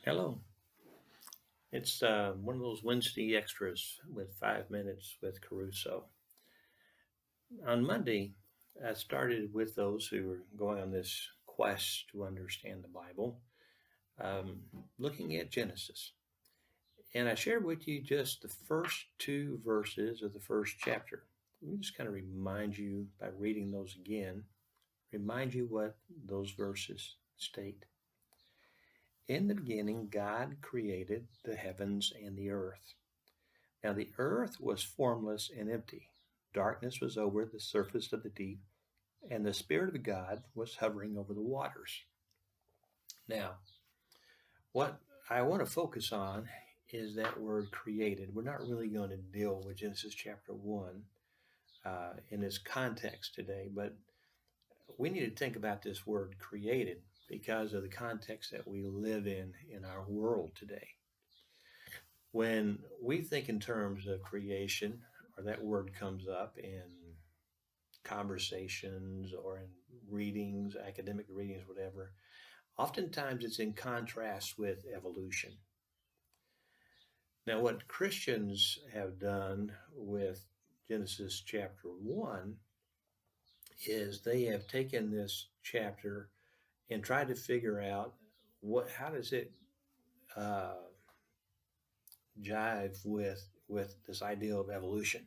Hello. It's one of those Wednesday extras with 5 minutes with KeRusso. On Monday, I started with those who were going on this quest to understand the Bible, looking at Genesis. And I shared with you just the first two verses of the first chapter. Let me just kind of remind you by reading those again, remind you what those verses state. In the beginning, God created the heavens and the earth. Now the earth was formless and empty. Darkness was over the surface of the deep, and the Spirit of God was hovering over the waters. Now, what I want to focus on is that word created. We're not really going to deal with Genesis chapter 1 in its context today, but we need to think about this word created because of the context that we live in our world today. When we think in terms of creation, or that word comes up in conversations or in readings, academic readings, whatever, oftentimes it's in contrast with evolution. Now, what Christians have done with Genesis chapter 1 is they have taken this chapter and tried to figure out how does it uh, jive with this idea of evolution,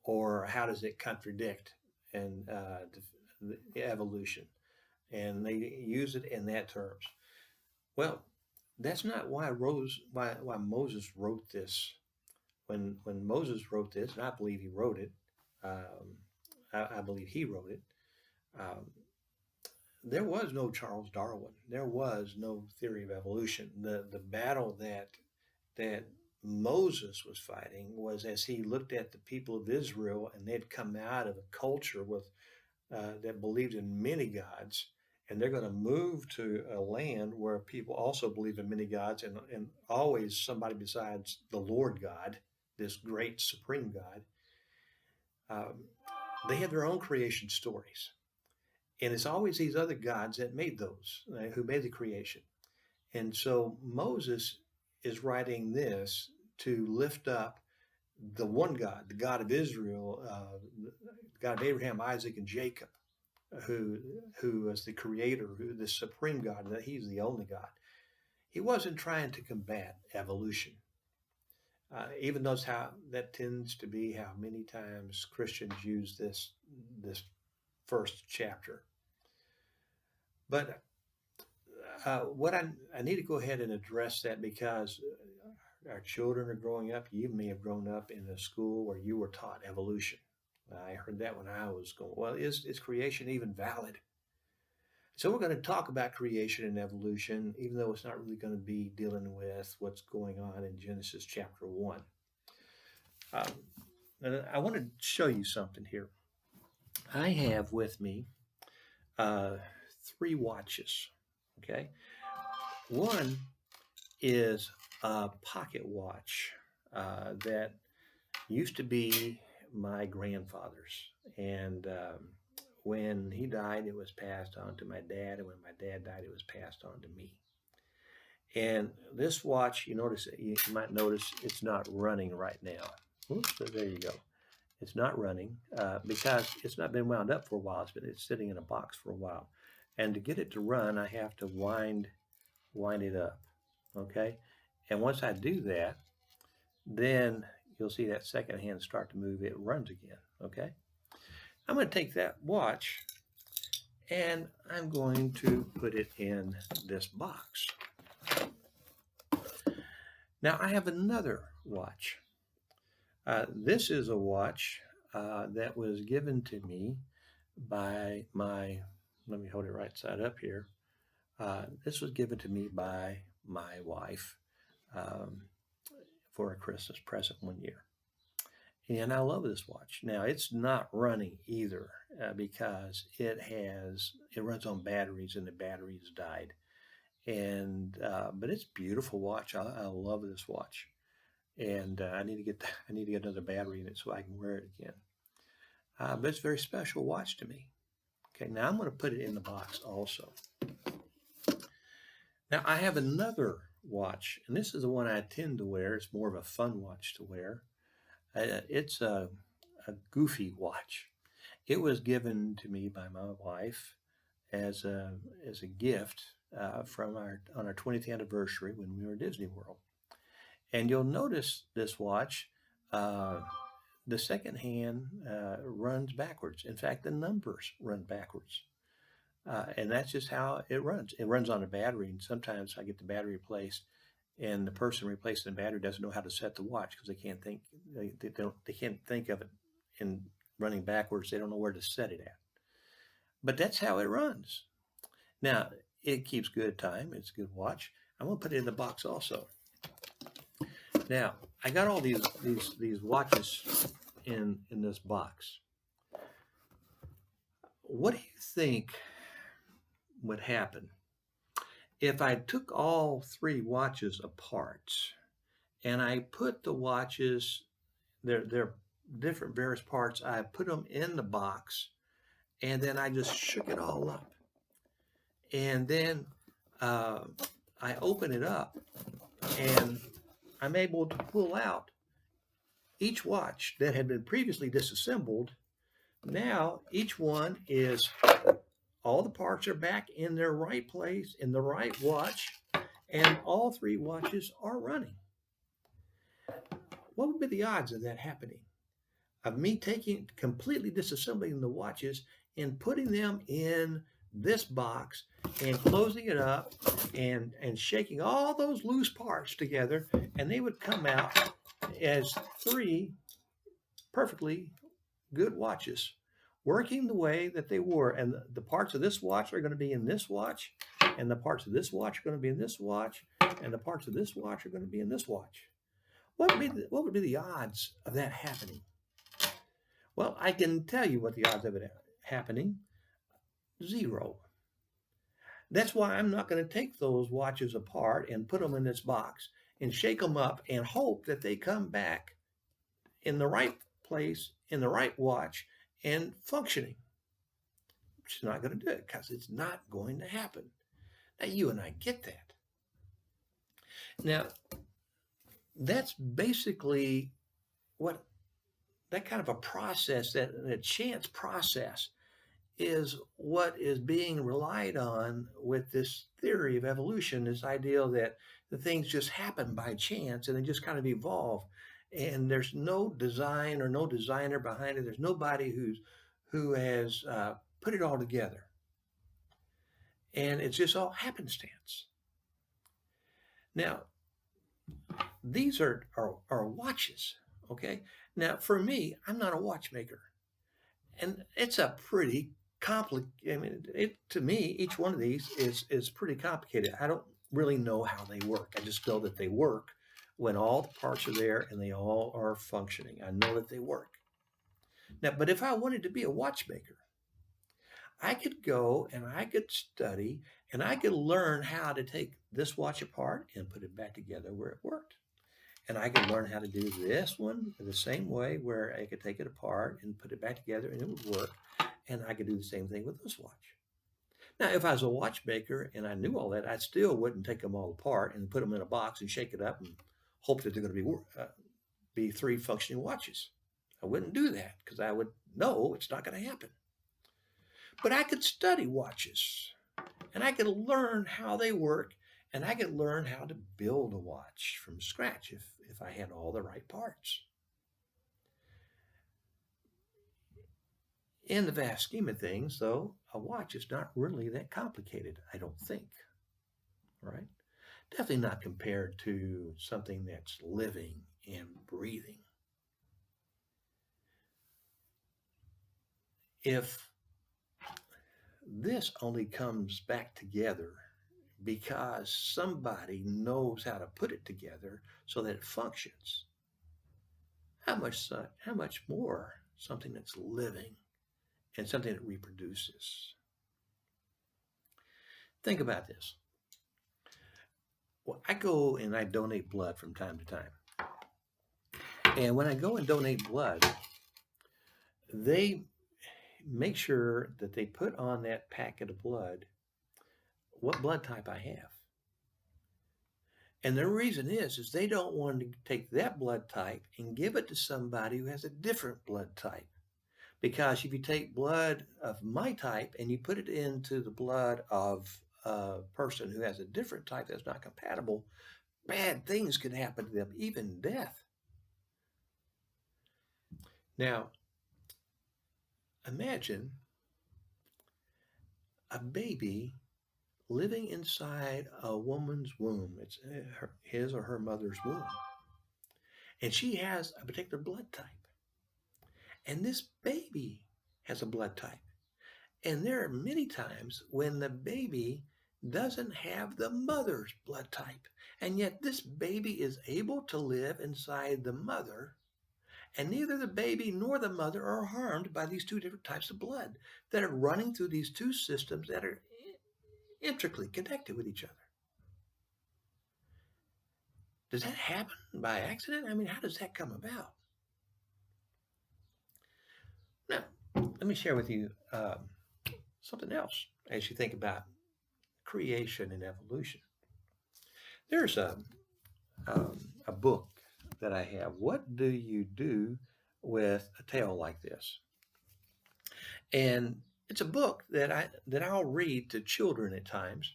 or how does it contradict and the evolution, and they use it in that terms. Well, that's not why Moses wrote this. When Moses wrote this, and I believe he wrote it, I believe he wrote it. Um, there was no Charles Darwin. There was no theory of evolution. The battle that Moses was fighting was as he looked at the people of Israel, and they'd come out of a culture that believed in many gods, and they're going to move to a land where people also believe in many gods, and always somebody besides the Lord God, this great supreme God. Um, they have their own creation stories, and it's always these other gods that made those, who made the creation. And so Moses is writing this to lift up the one God, the God of Israel, the God of Abraham, Isaac, and Jacob, who who is the creator, who the supreme God, that he's the only God. He wasn't trying to combat evolution. Even though how that tends to be how many times Christians use this first chapter. But what I need to go ahead and address that because our children are growing up. You may have grown up in a school where you were taught evolution. I heard that when I was going, well, is creation even valid? So we're going to talk about creation and evolution, even though it's not really going to be dealing with what's going on in Genesis chapter 1. Um, and I want to show you something here. I have with me uh, three watches. Okay. One is a pocket watch that used to be my grandfather's. And when he died, it was passed on to my dad. And when my dad died, it was passed on to me. And this watch, you might notice it's not running right now. Oops, so there you go. It's not running because it's not been wound up for a while. It's sitting in a box for a while. And to get it to run, I have to wind it up. Okay. And once I do that, then you'll see that second hand start to move. It runs again. Okay. I'm going to take that watch and I'm going to put it in this box. Now I have another watch. This is a watch that was given to me by let me hold it right side up here. This was given to me by my wife um, for a Christmas present one year. And I love this watch. Now it's not running either because it runs on batteries and the batteries died. And but it's a beautiful watch. I love this watch, and I need to get another battery in it so I can wear it again. But it's a very special watch to me. Okay, now I'm going to put it in the box also. Now I have another watch, and this is the one I tend to wear. It's more of a fun watch to wear. It's a goofy watch. It was given to me by my wife as a gift from our 20th anniversary when we were at Disney World. And you'll notice this watch, uh, the second hand runs backwards. In fact, the numbers run backwards. And that's just how it runs. It runs on a battery, and sometimes I get the battery replaced, and the person replacing the battery doesn't know how to set the watch because they can't think of it in running backwards. They don't know where to set it at. But that's how it runs. Now it keeps good time. It's a good watch. I'm gonna put it in the box also. Now I got all these watches in this box. What do you think would happen if I took all three watches apart and I put the watches, their different various parts, I put them in the box and then I just shook it all up. And then uh, I open it up and I'm able to pull out each watch that had been previously disassembled. Now each one is, all the parts are back in their right place in the right watch, and all three watches are running. What would be the odds of that happening? Of me taking, completely disassembling the watches and putting them in this box and closing it up and shaking all those loose parts together, and they would come out as three perfectly good watches working the way that they were. And the parts of this watch are going to be in this watch, and the parts of this watch are going to be in this watch, and the parts of this watch are going to be in this watch. What would be the odds of that happening? Well, I can tell you what the odds of it happening: zero. That's why I'm not going to take those watches apart and put them in this box and shake them up and hope that they come back in the right place, in the right watch, and functioning. She's not going to do it because it's not going to happen. Now, you and I get that. Now, that's basically what that kind of a process, that a chance process, is what is being relied on with this theory of evolution, this idea that the things just happen by chance and they just kind of evolve. And there's no design or no designer behind it. There's nobody who has put it all together. And it's just all happenstance. Now, these are watches, okay? Now, for me, I'm not a watchmaker. And it's a pretty complicated, I mean, to me, each one of these is pretty complicated. I don't really know how they work. I just know that they work when all the parts are there and they all are functioning. I know that they work. Now, but if I wanted to be a watchmaker, I could go and I could study and I could learn how to take this watch apart and put it back together where it worked. And I could learn how to do this one the same way, where I could take it apart and put it back together and it would work. And I could do the same thing with this watch. Now, if I was a watchmaker and I knew all that, I still wouldn't take them all apart and put them in a box and shake it up and hope that they're going to be three functioning watches. I wouldn't do that because I would know it's not going to happen. But I could study watches and I could learn how they work, and I could learn how to build a watch from scratch if I had all the right parts. In the vast scheme of things, though, a watch is not really that complicated, I don't think. Right? Definitely not compared to something that's living and breathing. If this only comes back together because somebody knows how to put it together so that it functions, how much more something that's living and something that reproduces? Think about this. Well, I go and I donate blood from time to time. And when I go and donate blood, they make sure that they put on that packet of blood what blood type I have. And the reason is they don't want to take that blood type and give it to somebody who has a different blood type. Because if you take blood of my type and you put it into the blood of a person who has a different type that's not compatible, bad things can happen to them, even death. Now, imagine a baby living inside a woman's womb. It's his or her mother's womb. And she has a particular blood type. And this baby has a blood type. And there are many times when the baby doesn't have the mother's blood type. And yet this baby is able to live inside the mother. And neither the baby nor the mother are harmed by these two different types of blood that are running through these two systems that are intricately connected with each other. Does that happen by accident? I mean, how does that come about? Now, let me share with you something else as you think about creation and evolution. There's a book that I have. What do you do with a tale like this? And it's a book that I'll read to children at times,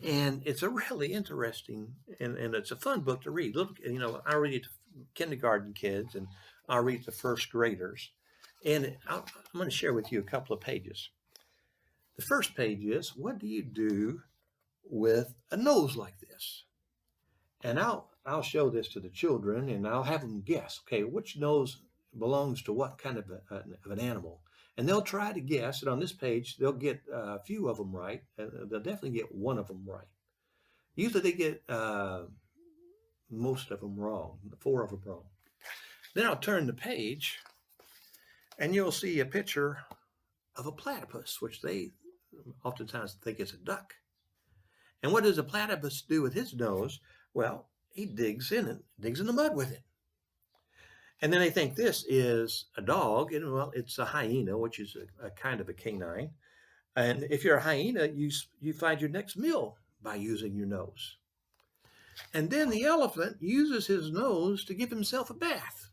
and it's a really interesting and it's a fun book to read. Look, I read it to kindergarten kids, and I'll read it to first graders, and I'm going to share with you a couple of pages. The first page is, what do you do with a nose like this? And I'll show this to the children, and I'll have them guess, okay, which nose belongs to what kind of an animal. And they'll try to guess, and on this page, they'll get a few of them right. They'll definitely get one of them right. Usually they get most of them wrong, 4 of them wrong. Then I'll turn the page, and you'll see a picture of a platypus, which they oftentimes think it's a duck. And what does a platypus do with his nose? Well, he digs in the mud with it. And then they think this is a dog, and well, it's a hyena, which is a kind of a canine. And if you're a hyena, you find your next meal by using your nose. And then the elephant uses his nose to give himself a bath.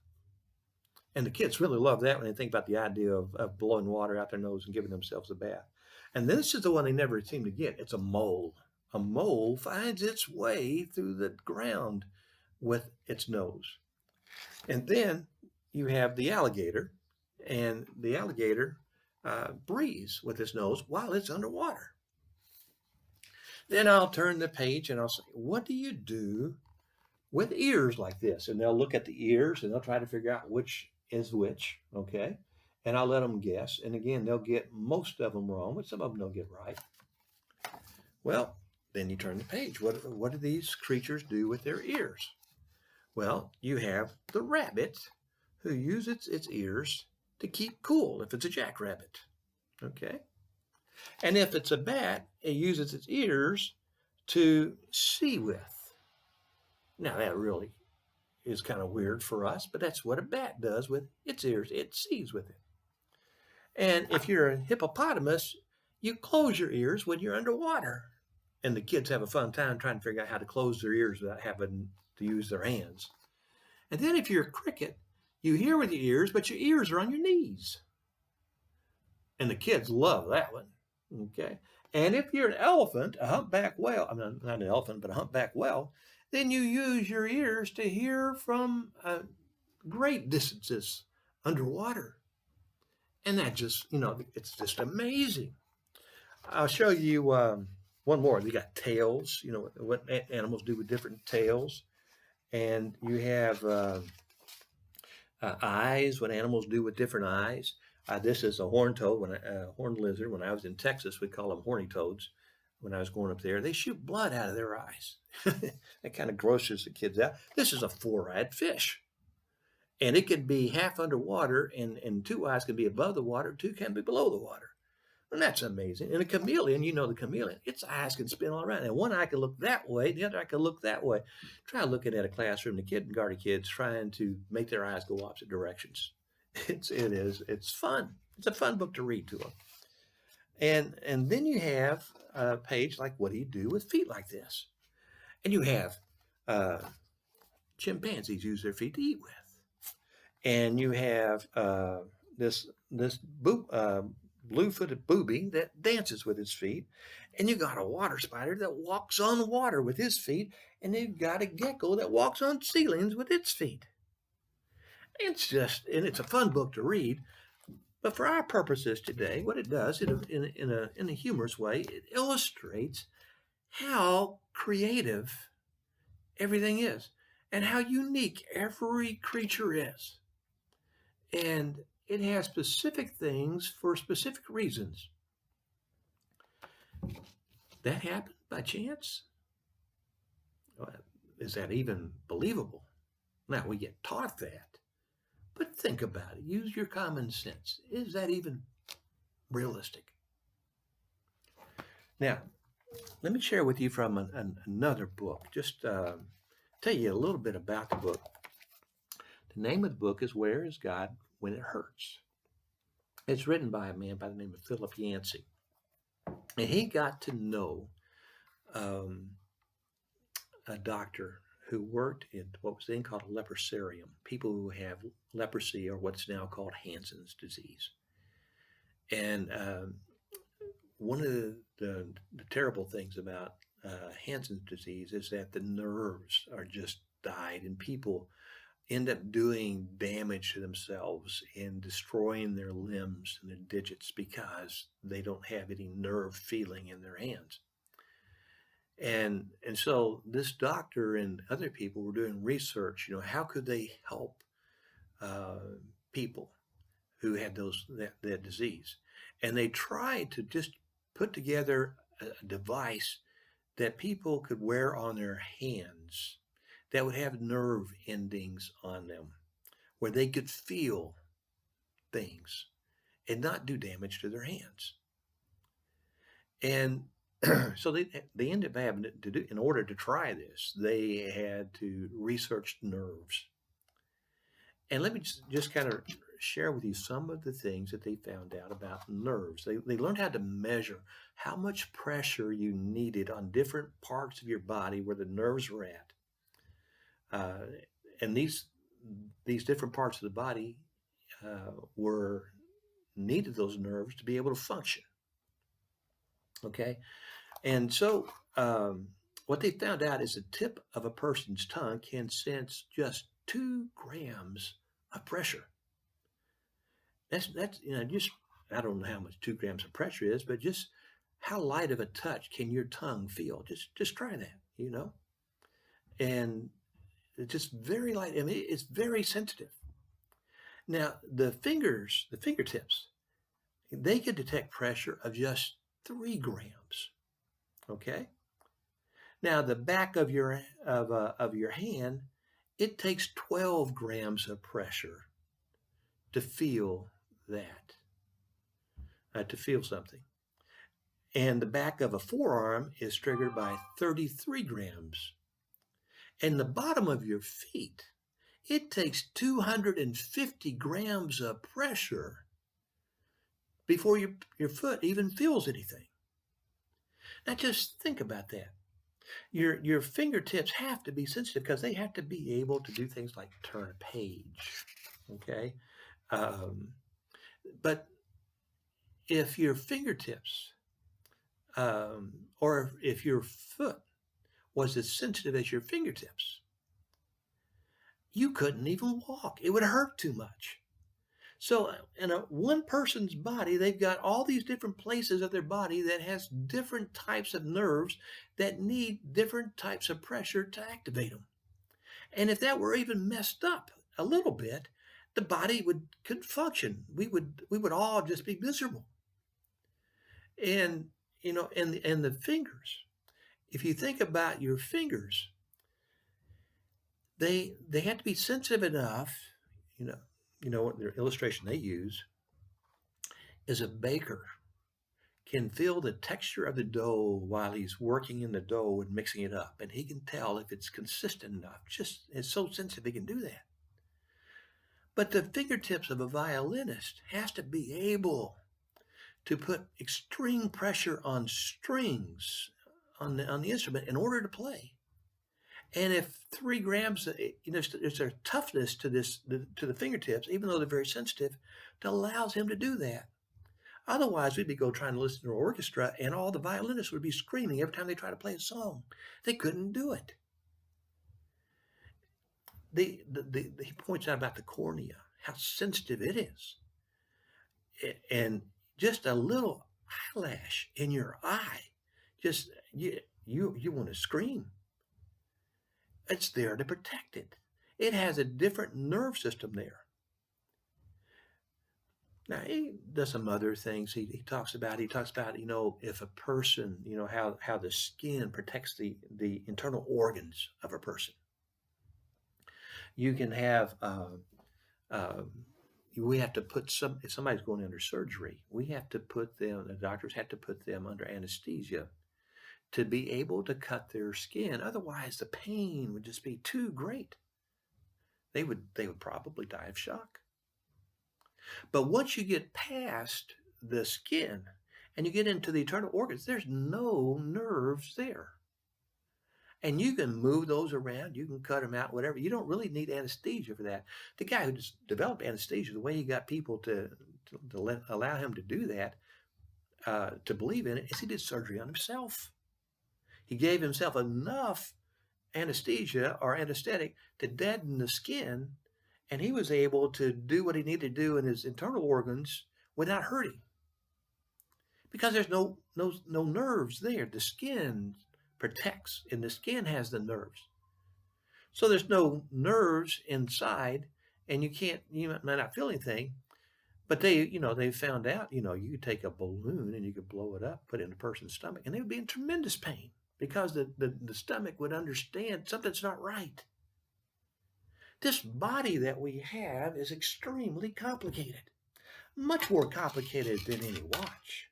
And the kids really love that when they think about the idea of blowing water out their nose and giving themselves a bath. And this is the one they never seem to get. It's a mole. A mole finds its way through the ground with its nose. And then you have the alligator, and the alligator breathes with its nose while it's underwater. Then I'll turn the page and I'll say, what do you do with ears like this? And they'll look at the ears and they'll try to figure out which is which, okay? And I'll let them guess. And again, they'll get most of them wrong, but some of them they'll get right. Well, then you turn the page. What do these creatures do with their ears? Well, you have the rabbit who uses its ears to keep cool if it's a jackrabbit, okay? And if it's a bat, it uses its ears to see with. Now, that really is kind of weird for us, but that's what a bat does with its ears. It sees with it. And if you're a hippopotamus, you close your ears when you're underwater. And the kids have a fun time trying to figure out how to close their ears without having to use their hands. And then if you're a cricket, you hear with your ears, but your ears are on your knees. And the kids love that one, okay? And if you're an elephant, a humpback whale, I mean, not an elephant, but a humpback whale, then you use your ears to hear from great distances underwater. And that just, it's just amazing. I'll show you one more. You got tails, what animals do with different tails. And you have eyes, what animals do with different eyes. This is a horned toad, horned lizard. When I was in Texas, we call them horny toads. When I was going up there, they shoot blood out of their eyes. That kind of grosses the kids out. This is a 4-eyed fish. And it can be half underwater, and 2 eyes can be above the water, 2 can be below the water. And that's amazing. And a chameleon, the chameleon, its eyes can spin all around. And one eye can look that way, the other eye can look that way. Try looking at a classroom, the kindergarten kids trying to make their eyes go opposite directions. It's fun. It's a fun book to read to them. And then you have a page like, what do you do with feet like this? And you have uh, chimpanzees use their feet to eat with. And you have this blue-footed booby that dances with his feet, and you got a water spider that walks on water with his feet, and you've got a gecko that walks on ceilings with its feet. It's a fun book to read. But for our purposes today, what it does in a humorous way, it illustrates how creative everything is and how unique every creature is. And it has specific things for specific reasons. That happened by chance? Is that even believable? Now, we get taught that. But think about it. Use your common sense. Is that even realistic? Now, let me share with you from another book. Just tell you a little bit about the book. The name of the book is Where is God When It Hurts? It's written by a man by the name of Philip Yancey. And he got to know a doctor who worked in what was then called a leprosarium, people who have leprosy or what's now called Hansen's disease. And one of the terrible things about Hansen's disease is that the nerves are just died, and people end up doing damage to themselves and destroying their limbs and their digits because they don't have any nerve feeling in their hands. And so this doctor and other people were doing research, how could they help people who had that disease? And they tried to just put together a device that people could wear on their hands that would have nerve endings on them, where they could feel things and not do damage to their hands. And so they ended up having to do, in order to try this, they had to research nerves. And let me just kind of share with you some of the things that they found out about nerves. They learned how to measure how much pressure you needed on different parts of your body where the nerves were at. And these different parts of the body needed those nerves to be able to function. Okay? And so what they found out is the tip of a person's tongue can sense just 2 grams of pressure. That's just, I don't know how much 2 grams of pressure is, but just how light of a touch can your tongue feel? Just try that, And it's just very light. I mean, it's very sensitive. Now, the fingertips, they can detect pressure of just 3 grams. Okay. Now, the back of your hand, it takes 12 grams of pressure to feel that, to feel something. And the back of a forearm is triggered by 33 grams. And the bottom of your feet, it takes 250 grams of pressure before your foot even feels anything. Now just think about that. Your fingertips have to be sensitive because they have to be able to do things like turn a page, okay? But if your fingertips or if your foot was as sensitive as your fingertips, you couldn't even walk. It would hurt too much. So in one person's body, they've got all these different places of their body that has different types of nerves that need different types of pressure to activate them. And if that were even messed up a little bit, the body couldn't function. We would all just be miserable. And and the fingers. If you think about your fingers, they have to be sensitive enough. What their illustration they use is a baker can feel the texture of the dough while he's working in the dough and mixing it up, and he can tell if it's consistent enough. It's so sensitive he can do that. But the fingertips of a violinist has to be able to put extreme pressure on strings on the instrument in order to play. And if 3 grams, there's a toughness to to the fingertips, even though they're very sensitive, that allows him to do that. Otherwise, we'd be trying to listen to an orchestra, and all the violinists would be screaming every time they try to play a song. They couldn't do it. He points out about the cornea, how sensitive it is, and just a little eyelash in your eye, just you want to scream. It's there to protect it. It has a different nerve system there. Now he does some other things. He talks about if a person, how the skin protects the internal organs of a person. You can have we have to put if somebody's going under surgery, the doctors have to put them under anesthesia to be able to cut their skin. Otherwise, the pain would just be too great. They would probably die of shock. But once you get past the skin and you get into the internal organs, there's no nerves there. And you can move those around, you can cut them out, whatever. You don't really need anesthesia for that. The guy who just developed anesthesia, the way he got people to allow him to do that, to believe in it, is he did surgery on himself. He gave himself enough anesthesia or anesthetic to deaden the skin, and he was able to do what he needed to do in his internal organs without hurting. Because there's no nerves there. The skin protects, and the skin has the nerves. So there's no nerves inside, and you might not feel anything, but they found out, you could take a balloon and you could blow it up, put it in a person's stomach, and they would be in tremendous pain because the stomach would understand something's not right. This body that we have is extremely complicated, much more complicated than any watch.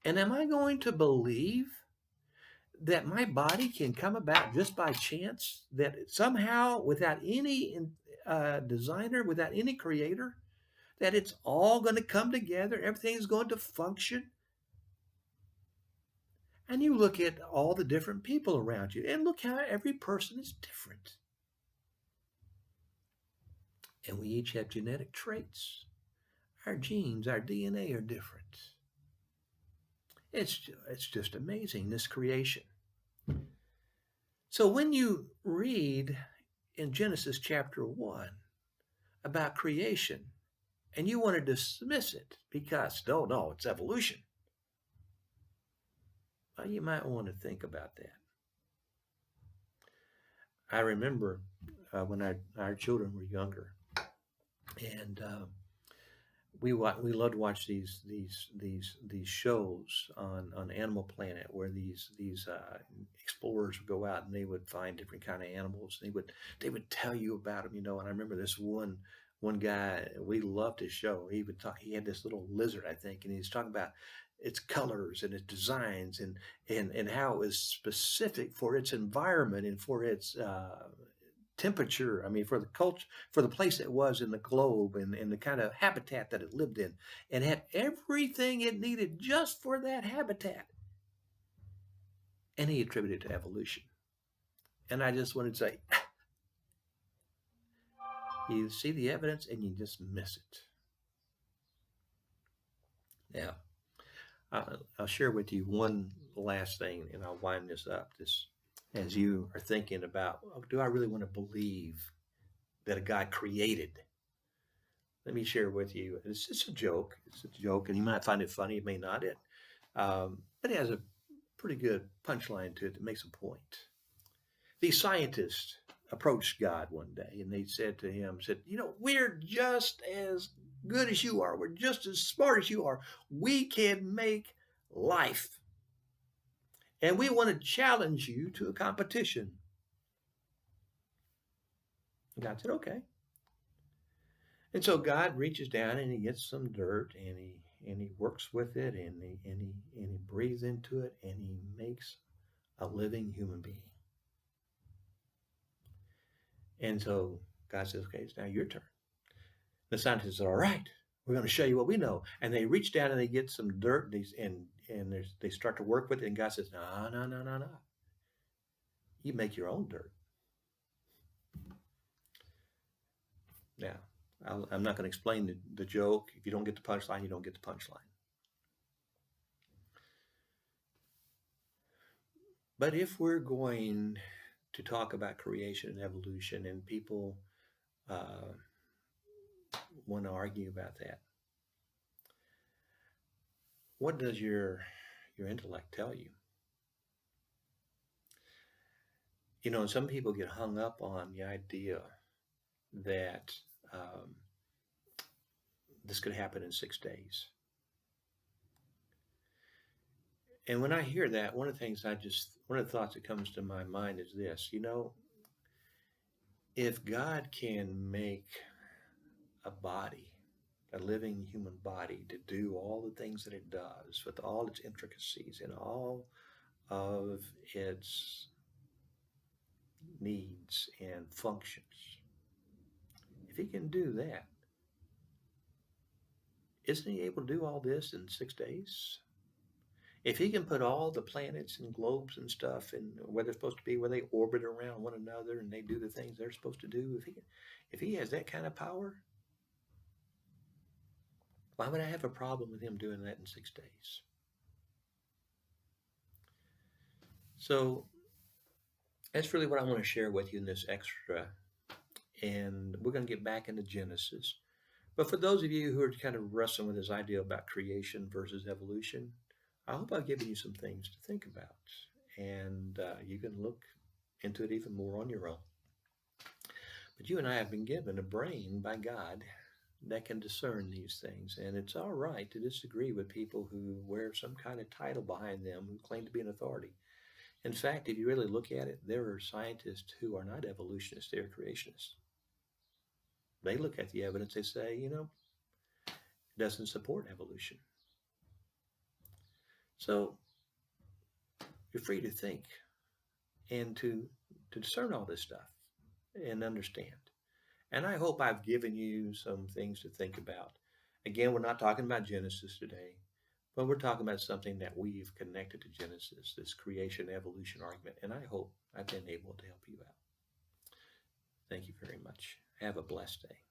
And am I going to believe that my body can come about just by chance, that somehow without any designer, without any creator, that it's all going to come together, everything's going to function? And you look at all the different people around you, and look how every person is different. And we each have genetic traits. Our genes, our DNA are different. It's just amazing, this creation. So when you read in Genesis chapter 1 about creation, and you want to dismiss it because, no, it's evolution, well, you might want to think about that. I remember when our children were younger, and we loved to watch these shows on Animal Planet, where these explorers would go out and they would find different kind of animals. They would tell you about them, And I remember this one guy, we loved his show. He would talk. He had this little lizard, I think, and he was talking about its colors and its designs and how it was specific for its environment and for its temperature. I mean, for the culture, for the place it was in the globe, and the kind of habitat that it lived in, and had everything it needed just for that habitat. And he attributed it to evolution. And I just wanted to say, you see the evidence and you just miss it. Now, I'll share with you one last thing, and I'll wind this up. As you are thinking about, do I really want to believe that a God created? Let me share with you. It's just a joke. It's a joke, and you might find it funny. It may not. But it has a pretty good punchline to it that makes a point. These scientists approached God one day, and they said to him, we're just as good as you are. We're just as smart as you are. We can make life. And we want to challenge you to a competition. And God said, okay. And so God reaches down and he gets some dirt and he works with it and he breathes into it and he makes a living human being. And so God says, okay, it's now your turn. The scientists said, all right, we're going to show you what we know. And they reach down and they get some dirt and they start to work with it. And God says, no. You make your own dirt. Now, I'm not going to explain the joke. If you don't get the punchline, you don't get the punchline. But if we're going to talk about creation and evolution, and people uh, want to argue about that, what does your intellect tell you? You know, and some people get hung up on the idea that um, this could happen in 6 days. And when I hear that, one of the thoughts that comes to my mind is this, you know, if God can make a body, a living human body, to do all the things that it does with all its intricacies and all of its needs and functions, if he can do that, isn't he able to do all this in 6 days? If he can put all the planets and globes and stuff and where they're supposed to be, where they orbit around one another and they do the things they're supposed to do, if he has that kind of power, why would I have a problem with him doing that in 6 days? So that's really what I want to share with you in this extra. And we're going to get back into Genesis. But for those of you who are kind of wrestling with this idea about creation versus evolution, I hope I've given you some things to think about. And you can look into it even more on your own. But you and I have been given a brain by God that can discern these things. And it's all right to disagree with people who wear some kind of title behind them who claim to be an authority. In fact, if you really look at it, there are scientists who are not evolutionists, they're creationists. They look at the evidence, they say, you know, it doesn't support evolution. So you're free to think and to discern all this stuff and understand. And I hope I've given you some things to think about. Again, we're not talking about Genesis today, but we're talking about something that we've connected to Genesis, this creation evolution argument. And I hope I've been able to help you out. Thank you very much. Have a blessed day.